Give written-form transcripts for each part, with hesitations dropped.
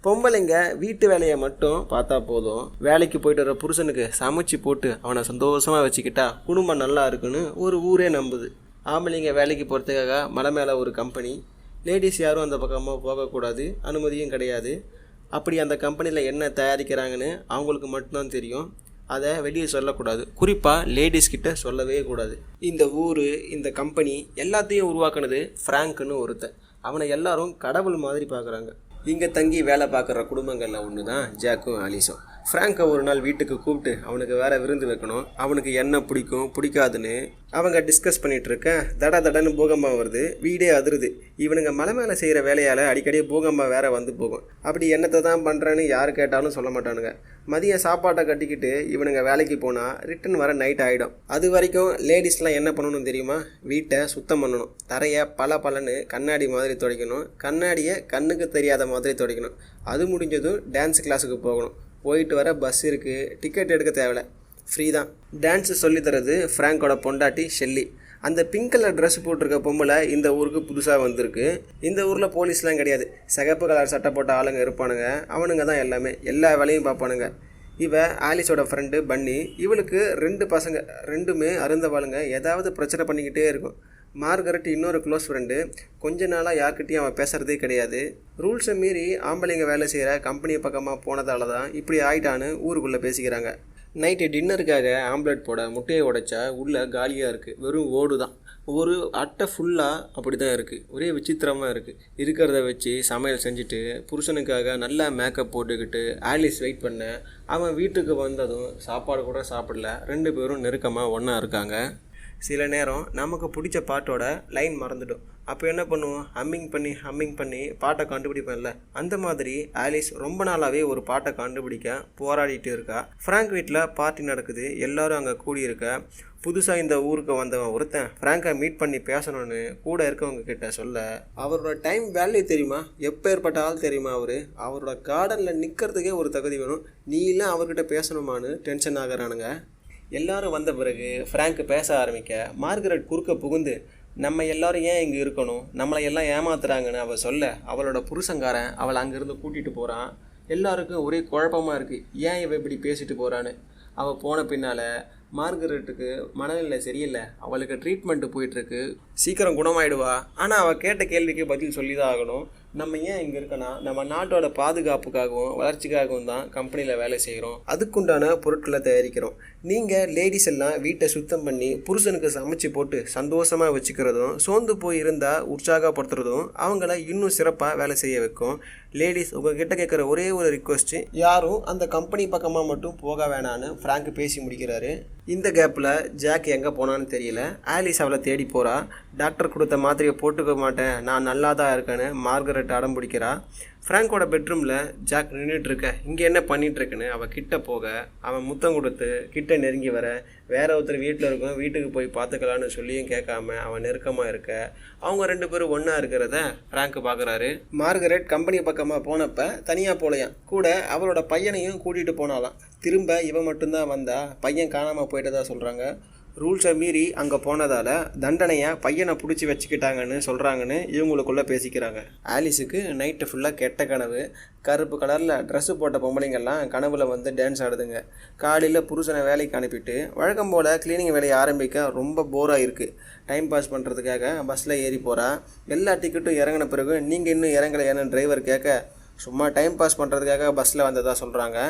பொம்பளைங்க வீட்டு வேலையை மட்டும் பார்த்தா போதும். வேலைக்கு போயிட்டு வர புருஷனுக்கு சமைச்சு போட்டு அவனை சந்தோஷமாக வச்சுக்கிட்டா குடும்பம் நல்லா இருக்குன்னு ஒரு ஊரே நம்புது. ஆம்பளைங்க வேலைக்கு போகிறதுக்காக மலை மேலே ஒரு கம்பெனி, லேடிஸ் யாரும் அந்த பக்கமாக போகக்கூடாது, அனுமதியும் கிடையாது. அப்படி அந்த கம்பெனியில் என்ன தயாரிக்கிறாங்கன்னு அவங்களுக்கு மட்டும்தான் தெரியும். அதை வெளியே சொல்லக்கூடாது, குறிப்பாக லேடிஸ் கிட்ட சொல்லவே கூடாது. இந்த ஊர், இந்த கம்பெனி எல்லாத்தையும் உருவாக்குனது ஃப்ராங்க்னு ஒருத்தன். அவனை எல்லாரும் கடவுள் மாதிரி பார்க்குறாங்க. இங்கே தங்கி வேலை பார்க்குற குடும்பங்களில் ஒன்று தான் ஜாக்கும் ஆலிஸும். ஃப்ராங்கை ஒரு நாள் வீட்டுக்கு கூப்பிட்டு அவனுக்கு வேற விருந்து வைக்கணும். அவனுக்கு என்ன பிடிக்கும் பிடிக்காதுன்னு அவங்க டிஸ்கஸ் பண்ணிகிட்டு இருக்க தடன்னு பூகம்பம் வருது. வீடே அதிருது. இவனுங்க மலை மேலே செய்கிற வேலையால் அடிக்கடி பூகம்பம் வேற வந்து போகும். அப்படி என்னத்தை தான் பண்ணுறேன்னு யார் கேட்டாலும் சொல்ல மாட்டானுங்க. மதியம் சாப்பாட்டை கட்டிக்கிட்டு இவனுங்க வேலைக்கு போனால் ரிட்டன் வர நைட் ஆகிடும். அது வரைக்கும் லேடிஸ்லாம் என்ன பண்ணணும் தெரியுமா? வீட்டை சுத்தம் பண்ணணும், தரையை பலன்னு கண்ணாடி மாதிரி துடைக்கணும், கண்ணாடியை கண்ணுக்கு தெரியாத மாதிரி துடைக்கணும். அது முடிஞ்சதும் டான்ஸ் கிளாஸுக்கு போகணும். போயிட்டு வர பஸ் இருக்குது, டிக்கெட் எடுக்க தேவையில்ல, ஃப்ரீ தான். டான்ஸு சொல்லித்தரது ஃப்ராங்கோட பொண்டாட்டி ஷெல்லி. அந்த பிங்க் கலர் ட்ரெஸ் போட்டிருக்க பொம்பளை இந்த ஊருக்கு புதுசாக வந்திருக்கு. இந்த ஊரில் போலீஸ்லாம் கிடையாது, சிகப்பு கலர் சட்டை போட்ட ஆளுங்க இருப்பானுங்க. அவனுங்க தான் எல்லா வேலையும் பார்ப்பானுங்க. இவ ஆலிஸோட ஃப்ரெண்டு பன்னி. இவளுக்கு 2 பசங்க, 2மே அருந்தவாளுங்க. ஏதாவது பிரச்சனை பண்ணிக்கிட்டே இருக்கும். மார்கரெட் இன்னொரு க்ளோஸ் ஃப்ரெண்டு. கொஞ்ச நாளாக யார்கிட்டையும் அவன் பேசுகிறதே கிடையாது. ரூல்ஸை மீறி ஆம்பளைங்க வேலை செய்கிற கம்பெனி பக்கமாக போனதால தான் இப்படி ஆயிட்டான்னு ஊருக்குள்ளே பேசிக்கிறாங்க. நைட்டு டின்னருக்காக ஆம்லெட் போட முட்டையை உடைச்சா உள்ளே காலியாக இருக்குது, வெறும் ஓடு தான். ஒரு அட்டை ஃபுல்லாக அப்படி தான் இருக்குது. ஒரே விசித்திரமாக இருக்குது. இருக்கிறத வச்சு சமையல் செஞ்சுட்டு புருஷனுக்காக நல்லா மேக்கப் போட்டுக்கிட்டு ஆலிஸ் வெயிட் பண்ண. அவன் வீட்டுக்கு வந்ததும் சாப்பாடு கூட சாப்பிடல. 2 பேரும் நெருக்கமாக ஒன்றா இருக்காங்க. சில நேரம் நமக்கு பிடிச்ச பாட்டோட லைன் மறந்துடும். அப்போ என்ன பண்ணுவோம்? ஹம்மிங் பண்ணி பாட்டை கண்டுபிடிப்பேன்ல. அந்த மாதிரி ஆலிஸ் ரொம்ப நாளாகவே ஒரு பாட்டை கண்டுபிடிக்க போராடிட்டு இருக்கா. ஃப்ராங்க் வீட்டில் பார்ட்டி நடக்குது, எல்லாரும் அங்கே கூடியிருக்க. புதுசாக இந்த ஊருக்கு வந்தவன் ஒருத்தன் ஃப்ராங்கை மீட் பண்ணி பேசணும்னு கூட இருக்கவங்க கிட்ட சொல்ல, அவரோட டைம் வேல்யூ தெரியுமா? எப்போ ஏற்பட்ட ஆள் தெரியுமா? அவரோட கார்டனில் நிற்கிறதுக்கே ஒரு தகுதி வேணும். நீ இல்லை அவர்கிட்ட பேசணுமான்னு டென்ஷன் ஆகிறானுங்க. எல்லாரும் வந்த பிறகு ஃப்ராங்க் பேச ஆரம்பிக்க மார்கரெட் குறுக்க புகுந்து, நம்ம எல்லாரும் ஏன் இங்கே இருக்கணும், நம்மளை எல்லாம் ஏமாத்துறாங்கன்னு அவள் சொல்ல, அவளோட புருஷங்காரன் அவளை அங்கேருந்து கூட்டிகிட்டு போகிறான். எல்லாருக்கும் ஒரே குழப்பமாக இருக்குது, ஏன் இவ இப்படி பேசிட்டு போகிறான்னு. அவள் போன பின்னால் மார்கரெட்டுக்கு மனநிலை சரியில்லை. அவளுக்கு ட்ரீட்மெண்ட்டு போயிட்டுருக்கு, சீக்கிரம் குணமாயிடுவா. ஆனால் அவள் கேட்ட கேள்விக்கு பதில் சொல்லி தான் ஆகணும். நம்ம ஏன் இங்கே இருக்கனா, நம்ம நாட்டோட பாதுகாப்புக்காகவும் வளர்ச்சிக்காகவும் தான் கம்பெனியில் வேலை செய்கிறோம், அதுக்குண்டான பொருட்களை தயாரிக்கிறோம். நீங்கள் லேடிஸ் எல்லாம் வீட்டை சுத்தம் பண்ணி புருஷனுக்கு சமைச்சு போட்டு சந்தோஷமாக வச்சுக்கிறதும், சோர்ந்து போய் இருந்தால் உற்சாகப்படுத்துறதும் அவங்கள இன்னும் சிறப்பாக வேலை செய்ய வைக்கும். லேடிஸ், உங்ககிட்ட கேட்குற ஒரே ஒரு ரிக்வஸ்ட்டு, யாரும் அந்த கம்பெனி பக்கமாக மட்டும் போக வேணான்னு ஃப்ராங்க் பேசி முடிக்கிறாரு. இந்த கேப்பில் ஜாக் எங்கே போனான்னு தெரியல. ஆலிஸ் அவளை தேடி போகிறா. டாக்டர் கொடுத்த மாத்திரையை போட்டுக்க மாட்டேன், நான் நல்லா தான் இருக்கேன்னு மார்கரெட் அடம் பிடிக்கிறா. ஃப்ராங்கோட பெட்ரூமில் ஜாக் நின்றுட்டுருக்க, இங்கே என்ன பண்ணிகிட்ருக்குன்னு அவள் கிட்ட போக, அவன் முத்தம் கொடுத்து கிட்ட நெருங்கி வர, வேற ஒருத்தர் வீட்டில் இருக்கும், வீட்டுக்கு போய் பார்த்துக்கலான்னு சொல்லியும் கேட்காம அவன் நெருக்கமாக இருக்க, அவங்க 2 பேரும் ஒன்றா இருக்கிறத ஃப்ராங்க் பார்க்குறாரு. மார்கரெட் கம்பெனி பக்கமாக போனப்போ தனியாக போலையாம், கூட அவளோட பையனையும் கூட்டிகிட்டு போனாலாம். திரும்ப இவன் மட்டும்தான் வந்தா, பையன் காணாமல் போயிட்டதா சொல்கிறாங்க. ரூல்ஸை மீறி அங்கே போனதால் தண்டனையை பையனை பிடிச்சி வச்சுக்கிட்டாங்கன்னு சொல்கிறாங்கன்னு இவங்களுக்குள்ளே பேசிக்கிறாங்க. ஆலிஸுக்கு நைட்டு ஃபுல்லாக கெட்ட கனவு. கருப்பு கலரில் ட்ரெஸ்ஸு போட்ட பொம்பளைங்கள்லாம் கனவுல வந்து டான்ஸ் ஆடுதுங்க. காலையில் புருஷனை வேலைக்கு அனுப்பிட்டு வழக்கம் போல் க்ளீனிங் வேலையை ஆரம்பிக்க ரொம்ப போராக இருக்குது. டைம் பாஸ் பண்ணுறதுக்காக பஸ்ஸில் ஏறி போகிறா. எல்லா டிக்கெட்டும் இறங்கின பிறகு நீங்கள் இன்னும் இறங்கலையான்னு டிரைவர் கேட்க, சும்மா டைம் பாஸ் பண்ணுறதுக்காக பஸ்ஸில் வந்ததாக சொல்கிறாங்க.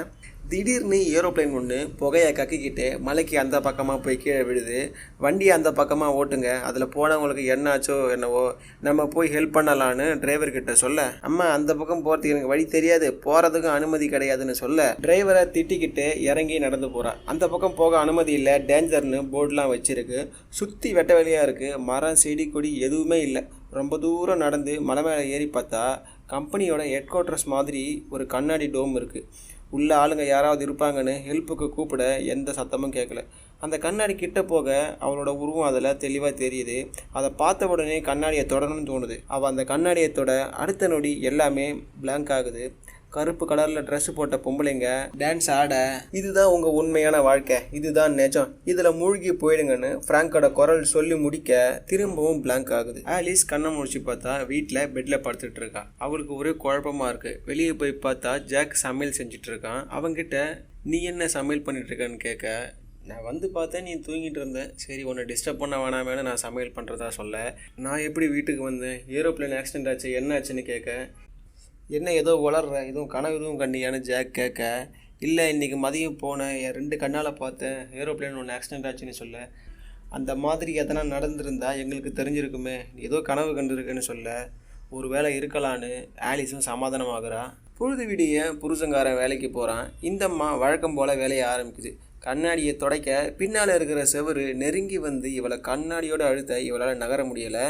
திடீர்னு ஏரோப்ளைன் ஒன்று புகையை கக்கிக்கிட்டு மலைக்கு அந்த பக்கமாக போய் கீழே விழுது. வண்டியை அந்த பக்கமாக ஓட்டுங்க, அதில் போனவங்களுக்கு என்னாச்சோ என்னவோ, நம்ம போய் ஹெல்ப் பண்ணலான்னு டிரைவர்கிட்ட சொல்ல, அம்மா அந்த பக்கம் போகிறதுக்கு எனக்கு வழி தெரியாது, போகிறதுக்கும் அனுமதி கிடையாதுன்னு சொல்ல, டிரைவரை திட்டிக்கிட்டு இறங்கி நடந்து போகிறான். அந்த பக்கம் போக அனுமதி இல்லை, டேஞ்சர்னு போர்டெலாம் வச்சுருக்கு. சுற்றி வெட்ட வெளியாக இருக்குது, மரம் செடி கொடி எதுவுமே இல்லை. ரொம்ப தூரம் நடந்து மலை மேலே ஏறி பார்த்தா கம்பெனியோட ஹெட் குவார்ட்டர்ஸ் மாதிரி ஒரு கண்ணாடி டோம் இருக்குது. உள்ள ஆளுங்க யாராவது இருப்பாங்கன்னு ஹெல்ப்புக்கு கூப்பிட எந்த சத்தமும் கேட்கல. அந்த கண்ணாடி கிட்ட போக அவளோட உருவம் அதில் தெளிவாக தெரியுது. அதை பார்த்த உடனே கண்ணாடியை தொடரணும்னு தோணுது. அவள் அந்த கண்ணாடியை தொட அடுத்த நொடி எல்லாமே பிளாங்க் ஆகுது. கருப்பு கலரில் ட்ரெஸ் போட்ட பொம்பளைங்க டான்ஸ் ஆட இதுதான் உங்கள் உண்மையான வாழ்க்கை, இதுதான் நிஜம், இதில் மூழ்கி போயிடுங்கன்னு ஃப்ராங்கோட குரல் சொல்லி முடிக்க திரும்பவும் பிளாங்க் ஆகுது. ஆலிஸ் கண்ணை முடிச்சு பார்த்தா வீட்டில் பெட்டில் படுத்துட்டு இருக்கா. அவளுக்கு ஒரே குழப்பமாக இருக்குது. வெளியே போய் பார்த்தா ஜாக் சமையல் செஞ்சுட்டு இருக்கான். அவங்கிட்ட நீ என்ன சமையல் பண்ணிட்டு இருக்கன்னு கேட்க, நான் வந்து பார்த்தேன் நீ தூங்கிட்டு இருந்தேன், சரி உன்னை டிஸ்டர்ப் பண்ண வேணாமேனு நான் சமையல் பண்ணுறதா சொல்ல, நான் எப்படி வீட்டுக்கு வந்தேன், ஏரோப்ளேன் ஆக்சிடென்ட் ஆச்சு என்ன ஆச்சுன்னு கேட்க, என்ன ஏதோ வளர்ற எதுவும் கனவு எதுவும் கண்டியான்னு ஜாக் கேட்க, இல்லை இன்றைக்கி மதியம் போனேன், என் 2 கண்ணால் பார்த்தேன், ஏரோப்ளேன் ஒன்று ஆக்சிடென்ட் ஆச்சுன்னு சொல்ல, அந்த மாதிரி எதனா நடந்திருந்தா எங்களுக்கு தெரிஞ்சிருக்குமே, ஏதோ கனவு கண்டுருக்குன்னு சொல்ல, ஒரு வேளை இருக்கலான்னு ஆலிஸும் சமாதானமாகறா. பொழுது விடிய புருஷங்காரன் வேலைக்கு போகிறான். இந்தம்மா வழக்கம் போல் வேலையை ஆரம்பிக்குது. கண்ணாடியை துடைக்க பின்னால் இருக்கிற செவரு நெருங்கி வந்து இவளை கண்ணாடியோடு அழுத்த இவளால் நகர முடியலை.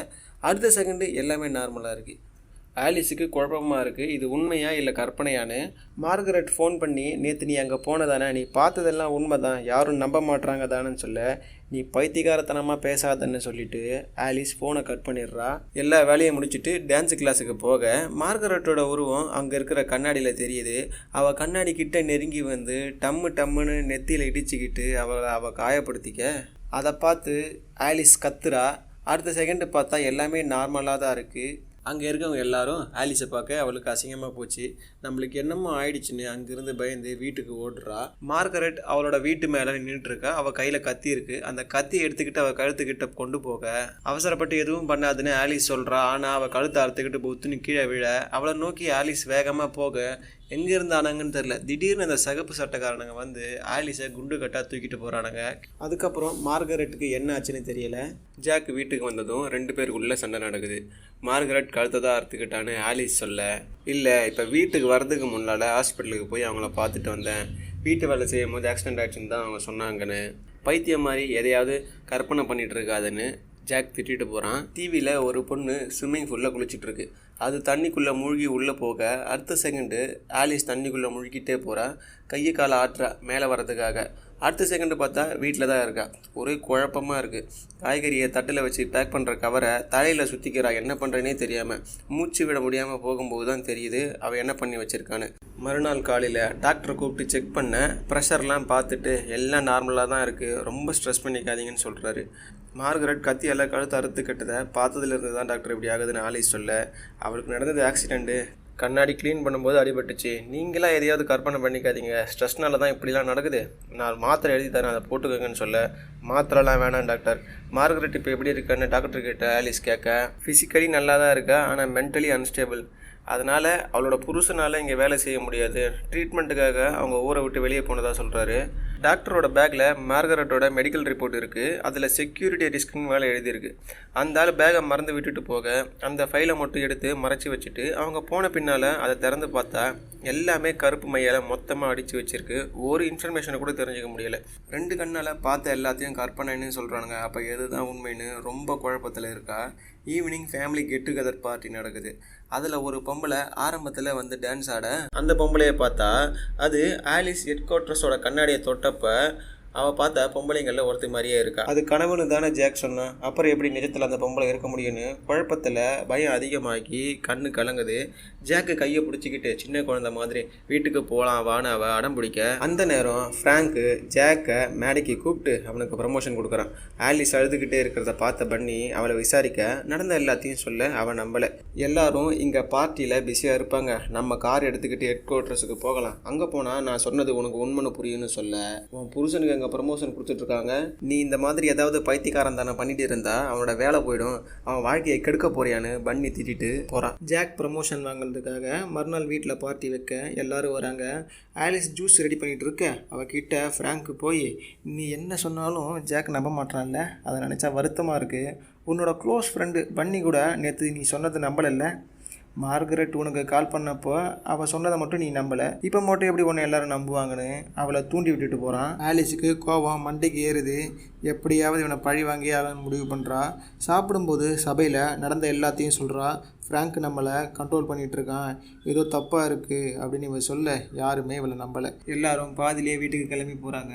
அடுத்த செகண்டு எல்லாமே நார்மலாக இருக்குது. ஆலிஸுக்கு குழப்பமாக இருக்குது, இது உண்மையா இல்லை கற்பனையான்னு. மார்கரெட் ஃபோன் பண்ணி நேற்று நீ அங்கே போனதானே, நீ பார்த்ததெல்லாம் உண்மை தான், யாரும் நம்ப மாட்டுறாங்க தானேன்னு சொல்ல, நீ பைத்தியகாரத்தனமாக பேசாதன்னு சொல்லிட்டு ஆலிஸ் ஃபோனை கட் பண்ணிடுறா. எல்லா வேலையை முடிச்சுட்டு டான்ஸு கிளாஸுக்கு போக மார்கரெட்டோட உருவம் அங்கே இருக்கிற கண்ணாடியில் தெரியுது. அவள் கண்ணாடி கிட்ட நெருங்கி வந்து டம்முன்னு நெத்தியில் இடிச்சுக்கிட்டு அவள் காயப்படுத்திக்க, அதை பார்த்து ஆலிஸ் கத்துறா. அடுத்த செகண்டு பார்த்தா எல்லாமே நார்மலாக தான் இருக்குது. அங்கே இருக்கவங்க எல்லாரும் ஆலிஸை பார்க்க அவளுக்கு அசிங்கமாக போச்சு. நம்மளுக்கு என்னமோ ஆயிடுச்சுன்னு அங்கேருந்து பயந்து வீட்டுக்கு ஓடுறா. மார்கரெட் அவளோட வீட்டு மேலே நின்றுட்டுருக்கா. அவள் கையில் கத்தி இருக்குது. அந்த கத்தி எடுத்துக்கிட்டு அவள் கழுத்துக்கிட்ட கொண்டு போக அவசரப்பட்டு எதுவும் பண்ணாதுன்னு ஆலிஸ் சொல்கிறா. ஆனால் அவள் கழுத்தை அறுத்துக்கிட்டு பொத்துன்னு கீழே விழ அவளை நோக்கி ஆலிஸ் வேகமாக போக எங்கே இருந்தானுங்கன்னு தெரில. திடீர்னு அந்த சகப்பு சட்டைக்காரனுங்க வந்து ஆலிஸை குண்டு கட்டாக தூக்கிட்டு போகிறானுங்க. அதுக்கப்புறம் மார்கரெட்டுக்கு என்ன ஆச்சுன்னு தெரியல. ஜாக் வீட்டுக்கு வந்ததும் 2 பேருக்குள்ளே சண்டை நடக்குது. மார்கரெட் கழுத்தை தான் அறுத்துக்கிட்டான்னு ஆலிஸ் சொல்ல, இல்லை இப்போ வீட்டுக்கு வர்றதுக்கு முன்னால் ஹாஸ்பிட்டலுக்கு போய் அவங்கள பார்த்துட்டு வந்தேன், வீட்டு வேலை செய்யும் போது ஆக்சிடென்ட் ஆச்சுன்னு தான் அவங்க சொன்னாங்கன்னு. பைத்தியம் மாதிரி எதையாவது கற்பனை பண்ணிகிட்டு இருக்காதுன்னு ஜாக் திட்டிட்டு போகிறான். டிவியில் ஒரு பொண்ணு ஸ்விம்மிங் பூலில் குளிச்சிட்ருக்கு. அது தண்ணிக்குள்ளே மூழ்கி உள்ளே போக அடுத்த செகண்டு ஆலிஸ் தண்ணிக்குள்ளே முழுகிட்டே போகிறா. கையை காலை ஆட்டுறா மேலே வரதுக்காக. அடுத்த செகண்டு பார்த்தா வீட்டில் தான் இருக்கா. ஒரே குழப்பமாக இருக்குது. காய்கறியை தட்டில் வச்சு பேக் பண்ணுற கவரை தலையில் சுற்றிக்கிறா. என்ன பண்ணுறேனே தெரியாமல் மூச்சு விட முடியாமல் போகும்போது தான் தெரியுது அவள் என்ன பண்ணி வச்சுருக்கான்னு. மறுநாள் காலையில் டாக்டரை கூப்பிட்டு செக் பண்ண ப்ரெஷர்லாம் பார்த்துட்டு எல்லாம் நார்மலாக தான் இருக்குது, ரொம்ப ஸ்ட்ரெஸ் பண்ணிக்காதீங்கன்னு சொல்கிறாரு. மார்கரெட் கத்தியால் கழுத்து அறுத்து கட்டதை பார்த்ததுலேருந்து தான் டாக்டர் இப்படி ஆகுதுன்னு ஆலிஸ் சொல்ல, அவளுக்கு நடந்தது ஆக்சிடெண்ட்டு, கண்ணாடி க்ளீன் பண்ணும்போது அடிபட்டுச்சு, நீங்களாம் எதையாவது கற்பனை பண்ணிக்காதீங்க, ஸ்ட்ரெஸ்னால தான் இப்படிலாம் நடக்குது, நான் மாத்திரை எழுதி தரேன் அதை போட்டுக்கோங்கன்னு சொல்ல, மாத்திரைலாம் வேணாம் டாக்டர். மார்கரெட் இப்போ எப்படி இருக்கான்னு டாக்டர்கிட்ட ஆலிஸ் கேட்க, ஃபிசிக்கலி நல்லா தான் இருக்கா, ஆனால் மென்டலி அன்ஸ்டேபிள், அதனால் அவளோட புருஷனால் இங்கே வேலை செய்ய முடியாது, ட்ரீட்மெண்ட்டுக்காக அவங்க ஊரை விட்டு வெளியே போனதாக சொல்கிறாரு. டாக்டரோட பேக்கில் மார்கரெட்டோட மெடிக்கல் ரிப்போர்ட் இருக்குது. அதில் செக்யூரிட்டி ரிஸ்க்குன்னு வேலை எழுதியிருக்கு. அந்த ஆள் பேக்கை மறந்து விட்டுட்டு போக அந்த ஃபைலை மட்டும் எடுத்து மறைச்சி வச்சுட்டு அவங்க போன பின்னால் அதை திறந்து பார்த்தா எல்லாமே கருப்பு மையால் மொத்தமாக அடித்து வச்சுருக்கு. ஒரு இன்ஃபர்மேஷனை கூட தெரிஞ்சுக்க முடியலை. 2 கண்ணால் பார்த்த எல்லாத்தையும் கற்பனைன்னு சொல்கிறானுங்க. அப்போ எது தான் உண்மைன்னு ரொம்ப குழப்பத்தில் இருக்கா. Evening family get together party நடக்குது. அதில் ஒரு பொம்பளை ஆரம்பத்தில் வந்து டான்ஸ் ஆட, அந்த பொம்பளையை பார்த்தா அது ஆலிஸ் ஹெட் குவார்ட்டர்ஸோட கண்ணாடியை தொட்டப்ப அவள் பார்த்தா பொம்பளைங்களில் ஒருத்தர் மாதிரியே இருக்கா. அது கனவுன்னு தானே ஜாக் சொன்னான். அப்புறம் எப்படி நிஜத்தில் அந்த பொம்பளை இருக்க முடியும்னு குழப்பத்தில் பயம் அதிகமாகி கண்ணு கலங்குது. ஜாக்கு கையை பிடிச்சிக்கிட்டு சின்ன குழந்தை மாதிரி வீட்டுக்கு போகலாம் வான்னு அவள் அடம் பிடிக்க, அந்த நேரம் ஃப்ராங்க்கு ஜாக்கை மேடைக்கு கூப்பிட்டு அவனுக்கு ப்ரமோஷன் கொடுக்குறான். ஆலிஸ் அழுதுகிட்டே இருக்கிறத பார்த்த பண்ணி அவளை விசாரிக்க நடந்த எல்லாத்தையும் சொல்ல அவன் நம்பலை. எல்லாரும் இங்கே பார்ட்டியில் பிஸியாக இருப்பாங்க, நம்ம கார் எடுத்துக்கிட்டு ஹெட் குவார்ட்டர்ஸுக்கு போகலாம், அங்கே போனால் நான் சொன்னது உனக்கு உண்மைன்னு புரியும்னு சொல்ல, உன் புருஷனுக்கு அங்கே ப்ரமோஷன் கொடுத்துட்ருக்காங்க, நீ இந்த மாதிரி ஏதாவது பைத்தியக்காரன் தானே பண்ணிட்டு இருந்தா அவனோட வேலை போயிடும், அவன் வாழ்க்கையை கெடுக்க போறியான்னு பண்ணி திட்டிட்டு போகிறான். ஜாக் ப்ரமோஷன் வாங்கினதுக்காக மறுநாள் வீட்டில் பார்ட்டி வைக்க எல்லாரும் வராங்க. ஆலிஸ் ஜூஸ் ரெடி பண்ணிகிட்டு இருக்க அவகிட்ட ஃப்ராங்க்கு போய், நீ என்ன சொன்னாலும் ஜாக் நம்ப மாட்டான்ல, அதை நினச்சா வருத்தமாக இருக்குது, உன்னோட க்ளோஸ் ஃப்ரெண்டு பன்னி கூட நேற்று நீ சொன்னது நம்பலைல்ல, மார்கரெட் உனக்கு கால் பண்ணப்போ அவள் சொன்னதை மட்டும் நீ நம்பலை, இப்போ மட்டும் எப்படி உன்னை எல்லாரும் நம்புவாங்கன்னு அவளை தூண்டி விட்டுட்டு போகிறான். ஆலிஸுக்கு கோபம் மண்டைக்கு ஏறுது. எப்படியாவது இவனை பழி வாங்கி அவன் முடிவு பண்ணுறா. சாப்பிடும்போது சபையில் நடந்த எல்லாத்தையும் சொல்கிறா. ஃப்ராங்க் நம்மளை கண்ட்ரோல் பண்ணிகிட்ருக்கான், ஏதோ தப்பாக இருக்குது அப்படின்னு இவன் சொல்ல யாருமே இவளை நம்பலை. எல்லாரும் பாதிலேயே வீட்டுக்கு கிளம்பி போகிறாங்க.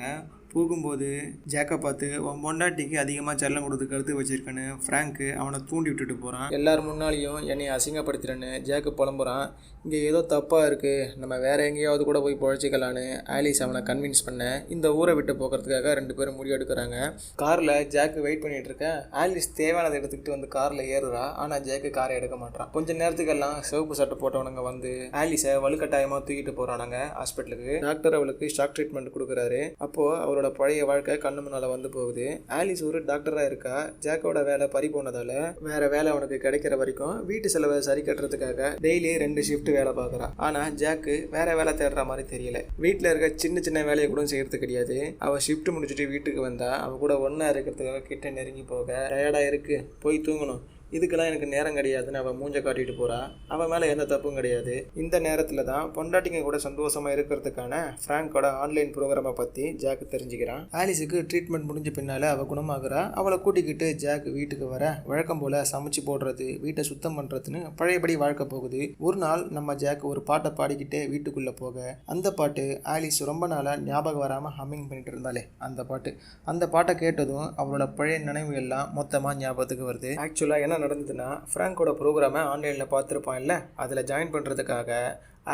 போகும்போது ஜாக்கை பார்த்து உன் பொண்டாட்டிக்கு அதிகமாக செல்லம் கொடுத்து கருத்து வச்சிருக்கேன்னு ஃப்ராங்க்கு அவனை தூண்டி விட்டுட்டு போகிறான். எல்லார் முன்னாலேயும் என்னை அசிங்கப்படுத்துறேன்னு ஜாக்கு புலம்புறான். இங்கே ஏதோ தப்பாக இருக்குது, நம்ம வேற எங்கேயாவது கூட போய் பொழைச்சிக்கலான்னு ஆலிஸ் அவனை கன்வின்ஸ் பண்ண இந்த ஊரை விட்டு போகிறதுக்காக 2 பேரும் முடிவு எடுக்கிறாங்க. காரில் ஜாக்கு வெயிட் பண்ணிட்டு இருக்க ஆலிஸ் தேவையானதை எடுத்துக்கிட்டு வந்து காரில் ஏறுறா. ஆனால் ஜாக்கு காரை எடுக்க மாட்டான். கொஞ்சம் நேரத்துக்கெல்லாம் சிவப்பு சட்டை போட்டவனுங்க வந்து ஆலிஸை வலுக்கட்டாயமாக தூக்கிட்டு போகிறானுங்க ஹாஸ்பிட்டலுக்கு. டாக்டர் அவளுக்கு ஷாக் ட்ரீட்மெண்ட் கொடுக்குறாரு. அப்போது அவரோட பழைய வாழ்க்கை கண்ணு முன்னால் வந்து போகுது. ஆலிஸ் ஒரு டாக்டராக இருக்கா. ஜாக்கோட வேலை பறி போனதால் வேற வேலை அவனுக்கு கிடைக்கிற வரைக்கும் வீட்டு செலவை சரி கட்டுறதுக்காக டெய்லி 2 ஷிஃப்ட் வேலை பார்க்குறான். ஆனால் ஜாக்கு வேற வேலை தேடுற மாதிரி தெரியல. வீட்டில் இருக்க சின்ன சின்ன வேலையை கூட செய்யறது கிடையாது. அவள் ஷிஃப்ட் முடிச்சுட்டு வீட்டுக்கு வந்தா அவள் கூட ஒன்றா இருக்கிறதுக்காக கிட்ட நெருங்கி போக டயர்டாக இருக்கு, போய் தூங்கணும், இதுக்கெல்லாம் எனக்கு நேரம் கிடையாதுன்னு அவன் மூஞ்ச காட்டிட்டு போறா. அவன் மேலே எந்த தப்பும் கிடையாது. இந்த நேரத்தில் தான் பொண்டாட்டிங்க கூட சந்தோஷமா இருக்கிறதுக்கான ஃப்ராங்கோட ஆன்லைன் ப்ரோக்ராமை பற்றி ஜாக் தெரிஞ்சுக்கிறான். ஆலிஸுக்கு ட்ரீட்மெண்ட் முடிஞ்ச பின்னால அவள் குணமாகறா. அவளை கூட்டிக்கிட்டு ஜாக் வீட்டுக்கு வர வழக்கம் போல சமைச்சு போடுறது, வீட்டை சுத்தம் பண்ணுறதுன்னு பழையபடி வாழ்க்கை போகுது. ஒரு நாள் நம்ம ஜாக் ஒரு பாட்டை பாடிக்கிட்டே வீட்டுக்குள்ளே போக அந்த பாட்டு ஆலிஸ் ரொம்ப நாளாக ஞாபகம் வராமல் ஹம்மிங் பண்ணிட்டு இருந்தாலே அந்த பாட்டை கேட்டதும் அவளோட பழைய நினைவு எல்லாம் மொத்தமாக ஞாபகத்துக்கு வருது. ஆக்சுவலாக என்ன நடந்ததுன்னா, ஃப்ராங்கோட ப்ரோக்ராமை ஆன்லைனில் பார்த்துருப்பான் இல்லை, அதில் ஜாயின் பண்ணுறதுக்காக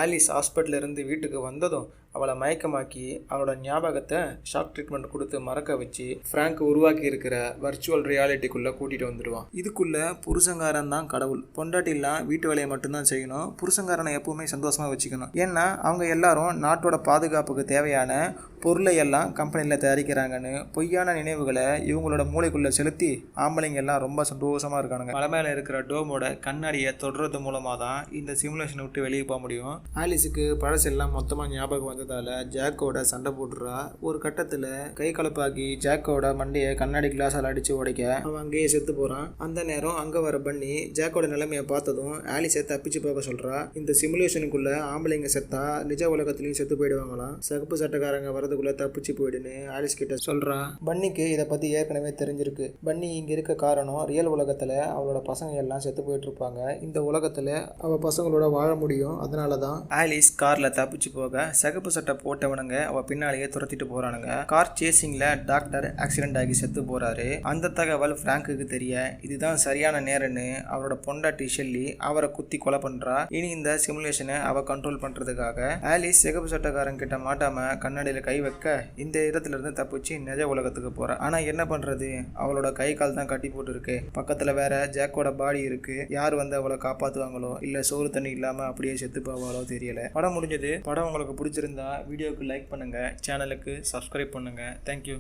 ஆலிஸ் ஹாஸ்பிட்டலேருந்து வீட்டுக்கு வந்ததும் அவளை மயக்கமாக்கி அவளோட ஞாபகத்தை ஷாக் ட்ரீட்மெண்ட் கொடுத்து மறக்க வச்சு ஃப்ராங்க் உருவாக்கி இருக்கிற வர்ச்சுவல் ரியாலிட்டிக்குள்ளே கூட்டிகிட்டு வந்துடுவான். இதுக்குள்ளே புருஷங்காரன் தான் கடவுள். பொண்டாட்டிலாம் வீட்டு வேலையை மட்டும்தான் செய்யணும். புருஷங்காரனை எப்பவுமே சந்தோஷமாக வச்சுக்கணும். ஏன்னா அவங்க எல்லாரும் நாட்டோட பாதுகாப்புக்கு தேவையான பொருளை எல்லாம் கம்பெனியில் தயாரிக்கிறாங்கன்னு பொய்யான நினைவுகளை இவங்களோட மூளைக்குள்ளே செலுத்தி ஆம்பளைங்க எல்லாம் ரொம்ப சந்தோஷமாக இருக்கானுங்க. மலை மேலே இருக்கிற டோமோட கண்ணாடியை தொடுறது மூலமாக தான் இந்த சிமுலேஷனை விட்டு வெளியே போக முடியும். ஆலிஸுக்கு பழசெல்லாம் மொத்தமாக ஞாபகம் வந்ததால் ஜாக்கோட சண்டை போட்டுறா. ஒரு கட்டத்தில் கை கலப்பாக்கி ஜாக்கோட மண்டையை கண்ணாடி கிளாஸால் அடித்து உடைக்க அவன் அங்கேயே செத்து போகிறான். அந்த நேரம் அங்கே வர பண்ணி ஜாக்கோட நிலைமையை பார்த்ததும் ஆலிஸை தப்பிச்சு போக சொல்கிறா. இந்த சிமுலேஷனுக்குள்ளே ஆம்பளைங்க செத்தா நிஜ உலகத்துலேயும் செத்து போயிடுவாங்களாம். சகப்பு சட்டக்காரங்க வரதுக்குள்ளே தப்பிச்சு போயிடுன்னு ஆலிஸ் கிட்ட சொல்கிறா. பன்னிக்கு இதை பற்றி ஏற்கனவே தெரிஞ்சிருக்கு. பன்னி இங்கே இருக்க காரணம் ரியல் உலகத்தில் அவளோட பசங்க எல்லாம் செத்து போயிட்டு இருப்பாங்க. இந்த உலகத்தில் அவள் பசங்களோட வாழ முடியும். அதனால தான் ஆலிஸ் காரில் தப்பிச்சு போக சகப்பு சட்டை போட்டவனுங்க அவள் பின்னாலேயே துரத்திட்டு போகிறானுங்க. கார் சேசிங்கில் டாக்டர் ஆக்சிடென்ட் ஆகி செத்து போகிறாரு. அந்த தகவல் ஃப்ராங்குக்கு தெரிய இதுதான் சரியான நேரம்னு அவரோட பொண்டாட்டி ஷெல்லி அவரை குத்தி கொலை பண்ணுறா. இனி இந்த சிமுலேஷனை அவள் கண்ட்ரோல் பண்ணுறதுக்காக ஆலிஸ் சிகப்பு சட்டக்காரன் கிட்ட மாட்டாமல் கண்ணாடியில் கை வைக்க இந்த இடத்துல இருந்து தப்பிச்சு நிஜ உலகத்துக்கு போகிறா. ஆனால் என்ன பண்ணுறது, அவளோட கை கால் தான் கட்டி போட்டு இருக்கு. பக்கத்தில் வேற ஜாக்கோட பாடி இருக்கு. யார் வந்து அவளை காப்பாற்றுவாங்களோ இல்லை சோறு தண்ணி இல்லாமல் அப்படியே செத்து போவாளோ தெரியல. படம் முடிஞ்சது. படம் உங்களுக்கு பிடிச்சிருந்தா வீடியோக்கு லைக் பண்ணுங்கள், சேனலுக்கு சப்ஸ்கிரைப் பண்ணுங்கள். தேங்க்யூ.